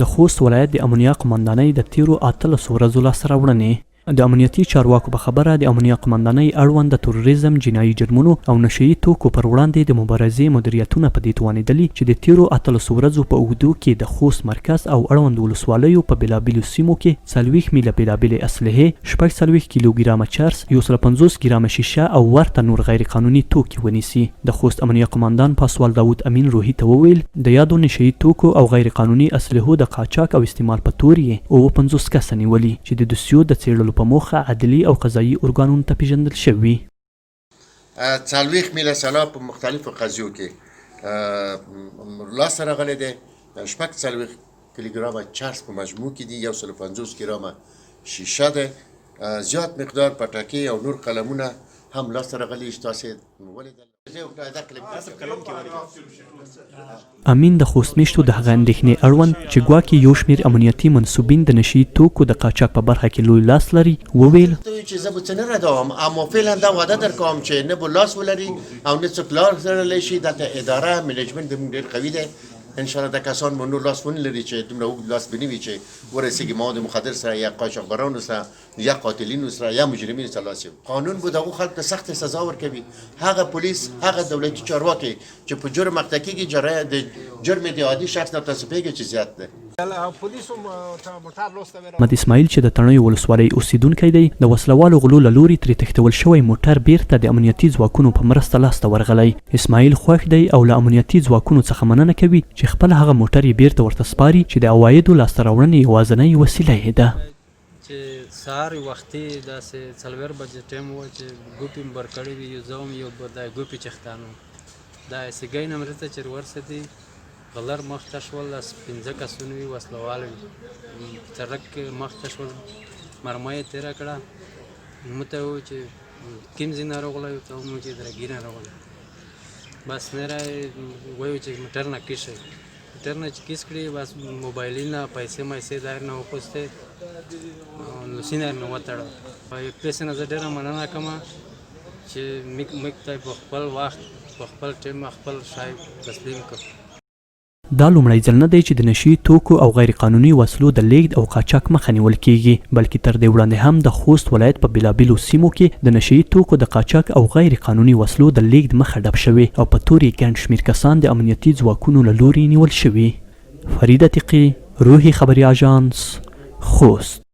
د خوست ولایت د امنیه قمندانۍ د تیرو 18 ورځو لاسته راوړنې. د امنیتي چارواکو په خبره د امنیه قمندانۍ اړوند د تروریزم، جنایي جرمونو او نشهیي توکو پر وړاندې د مبارزې مدیریتونه په دې توانېدلي چې د تیرو 18 ورځو په اوږدو کې د خوست مرکز او اړوند ولسوالیو په بېلابېلو سیمو کې 40 میله بېلابېلې اسلحې، 46 کیلوګرامه چرس، 150 ګرامه شیشه او ورته نور غیر قانوني توکي ونیسي. د خوست امنیه قمندان پاسوال داود امین روحي ته وویل د یادو نشهیي توکو او غیر قانوني اسلحو د قاچاق او استعمال په تور یې 50 کسه نیولي چې د دوسیو د څېړلو په موخه عدلي او قضایي ارګانونو ته پیژندل شوي. 40 میله سلاح په مختلفو قضیو کې لاسته راغلی دی. 46 کیلوګرامه چرس په مجموع کې دي، 150 ګرامه شیشه ده، زیات مقدار پټکي او نور قلمونه هم لاسته راغلي چې تاسې ولیدل. امین د خوست میشتو د هغه اندېښنې اړوند چې ګواکې یو شمېر امنیتي منصوبین د نشهیي توکو د قاچاق په برخه کې لوی لاس لري وویل چې زه به څه نه ردوم، اما فعلا دا وعده درکوم چې نه به لاس ولري او نه څوک لار تړلی شي. دلته اداره منیجمنت زموږ ډېر قوي دی. انشاءالله دا کسان به نور لاس ونه لري چې دومره اوږد لاس به نه وي چې ورسېږي مواد مخدر سره یا قاچاقبرانو سره یا قاتلینو سره یا مجرمینو سره لاس. قانون به دغو خلکو ته سخت سزا ورکوي. هغه پولیس، هغه دولتي چارواکي چې په جرم اخته کېږي د جرم د عادي شخص نه تاسو پوهېږئ چې زیات دی. احمد اسماعیل چې د تڼیو ولسوالۍ اوسیدونکی دی د وسلوالو غلو له لوري ترې تښتول شوی موټر بیرته د امنیتي ځواکونو په مرسته لاسته ورغلی. اسماعیل خوښ دی او له امنیتي ځواکونو څخه مننه کوي چې خپل هغه موټر یې بیرته ورته سپاري چې د عوایدو لاسته راوړنې یوازینۍ وسیله یې ده. چې سهار وختي داسې 4 بجې ټایم و چې ګوپې مې بر کړی وي، زه هم یو د ګوپې چښتان وم. دا سیګۍ نه مرسته چې ورسېدي غلر مخته شول، 15 کسونه وي، وسلوال وي، سړک مخته شول، مرمۍ یې تېره کړه. موږ ته وویل چې کوم ځای نه راغلی، ورته ومو چې درګي نه راغلی. بس نه وایو چې موټر نه کش شئ. موټر نه چې کیس کړي بس موبایلونه پیسې مایسې دا نه وپوښتې نو سینه نه وتړه. یک پیسې نه زه ډېره مننه کوم چې موږ ته په خپل وخت په خپل ټایم خپل شی تسلیم کړ. دا لومړی ځل نه دی چې د نشهیي توکو او غیر قانوني وسلو د لیږد او قاچاق مخه نیول کیږي، بلکې تر دې وړاندې هم د خوست ولایت په بېلابېلو سیمو کې د نشهیي توکو د قاچاق او غیر قانوني وسلو د لیږد مخه ډب شوې او په تورې ګڼ شمېر کسان د امنیتي ځواکونو له لوري نیول شوي. فرید عتیقي، روحي خبري اژانس، خوست.